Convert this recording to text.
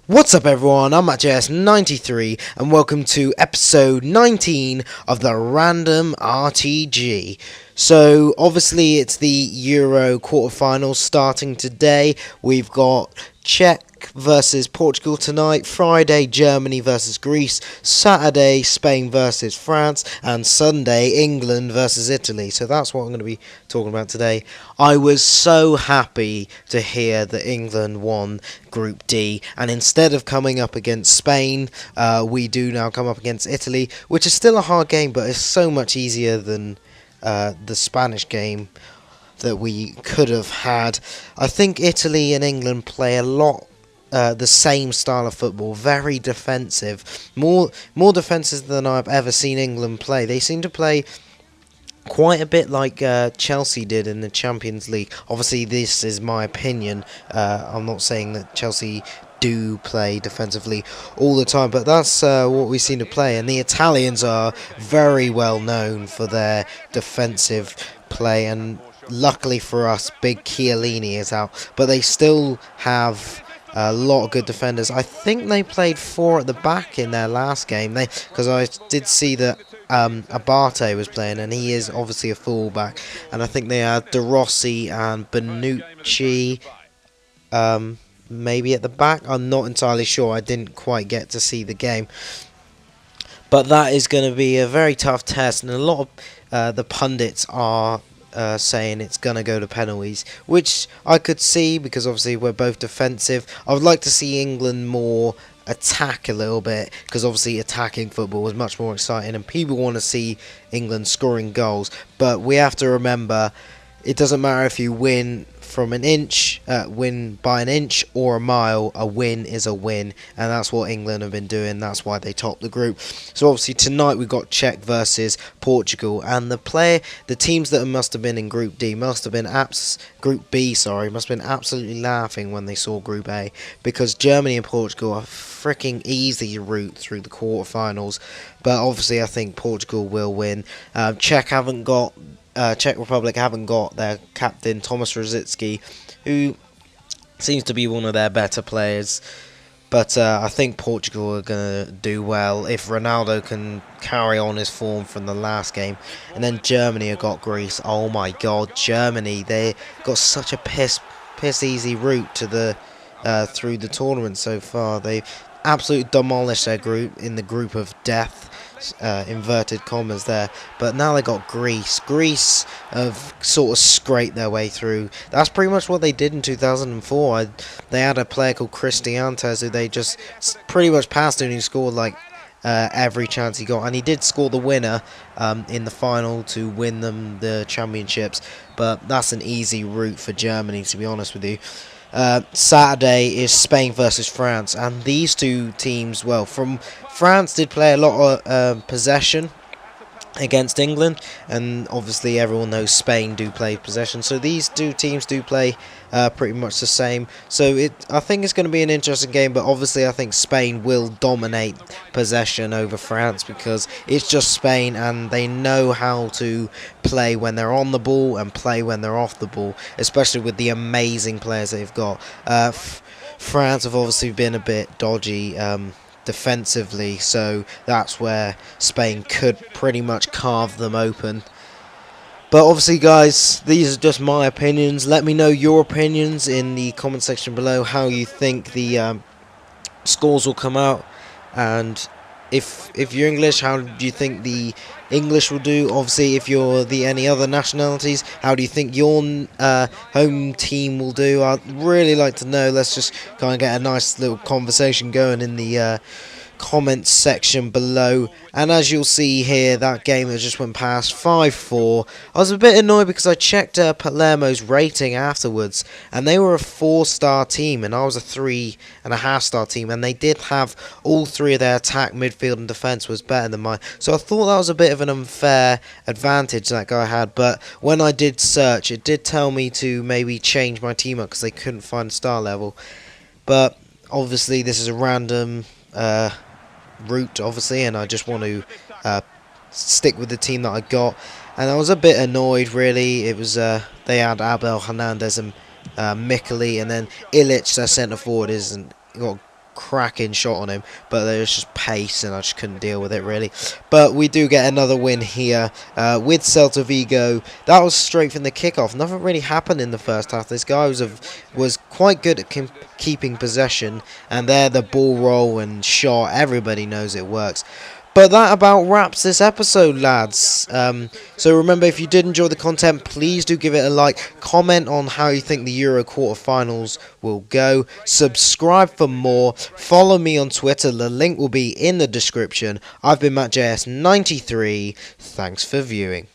What's up everyone, I'm MattJS93 and welcome to episode 19 of the Random RTG. So obviously it's the Euro quarterfinals starting today. We've got Czech versus Portugal tonight, Friday Germany versus Greece, Saturday Spain versus France, and Sunday England versus Italy. So that's what I'm going to be talking about today. I was so happy to hear that England won Group D, and instead of coming up against Spain, we do now come up against Italy, which is still a hard game, but it's so much easier than the Spanish game that we could have had. I think Italy and England play a lot the same style of football, very defensive, more defensive than I've ever seen England play. They seem to play quite a bit like Chelsea did in the Champions League. Obviously, this is my opinion. I'm not saying that Chelsea do play defensively all the time, but that's what we seem to play. And the Italians are very well known for their defensive play, and luckily for us, big Chiellini is out, but they still have a lot of good defenders. I think they played 4 at the back in their last game, because I did see that Abate was playing, and he is obviously a fullback, and I think they had De Rossi and Bonucci maybe at the back. I'm not entirely sure, I didn't quite get to see the game, but that is going to be a very tough test, and a lot of the pundits are saying it's going to go to penalties, which I could see because obviously we're both defensive. I would like to see England more attack a little bit, because obviously attacking football is much more exciting and people want to see England scoring goals, but we have to remember it doesn't matter if you win from an inch, win by an inch or a mile. A win is a win, and that's what England have been doing. That's why they topped the group. So obviously tonight we've got Czech versus Portugal, and the teams that must have been in Group D must have been Group B, sorry, must have been absolutely laughing when they saw Group A, because Germany and Portugal are freaking easy route through the quarterfinals. But obviously I think Portugal will win. Czech Republic haven't got their captain Thomas Rosicky, who seems to be one of their better players, but I think Portugal are going to do well if Ronaldo can carry on his form from the last game. And then Germany have got Greece. Oh my god, Germany, they got such a piss easy route to the through the tournament so far. They've absolutely demolished their group in the group of death, inverted commas there, but now they got Greece. Greece have sort of scraped their way through. That's pretty much what they did in 2004. They had a player called Christiantes who they just pretty much passed and he scored like every chance he got, and he did score the winner in the final to win them the championships, but that's an easy route for Germany, to be honest with you. Saturday is Spain versus France, and these two teams, well, from France did play a lot of possession against England, and obviously everyone knows Spain do play possession, so these two teams do play pretty much the same. So I think it's going to be an interesting game, but obviously I think Spain will dominate possession over France, because it's just Spain and they know how to play when they're on the ball and play when they're off the ball, especially with the amazing players they've got. France have obviously been a bit dodgy defensively, so that's where Spain could pretty much carve them open. But obviously guys, these are just my opinions. Let me know your opinions in the comment section below, how you think the scores will come out, and if you're English, how do you think the English will do? Obviously if you're any other nationalities, how do you think your home team will do? I'd really like to know. Let's just kind of get a nice little conversation going in the comments section below. And as you'll see here, that game that just went past 5-4. I was a bit annoyed because I checked Palermo's rating afterwards, and they were a 4-star team and I was a 3.5-star team, and they did have all 3 of their attack, midfield and defence was better than mine, so I thought that was a bit of an unfair advantage that guy had. But when I did search, it did tell me to maybe change my team up because they couldn't find star level. But obviously this is a random route, obviously, and I just want to stick with the team that I got. And I was a bit annoyed, really. It was they had Abel Hernandez and Mikeli, and then Ilic, their centre forward, got cracking shot on him, but there was just pace and I just couldn't deal with it really. But we do get another win here with Celta Vigo. That was straight from the kickoff. Nothing really happened in the first half. This guy was quite good at keeping possession, and there the ball roll and shot, everybody knows it works. But that about wraps this episode, lads. So remember, if you did enjoy the content, please do give it a like. Comment on how you think the Euro quarterfinals will go. Subscribe for more. Follow me on Twitter. The link will be in the description. I've been MattJS93. Thanks for viewing.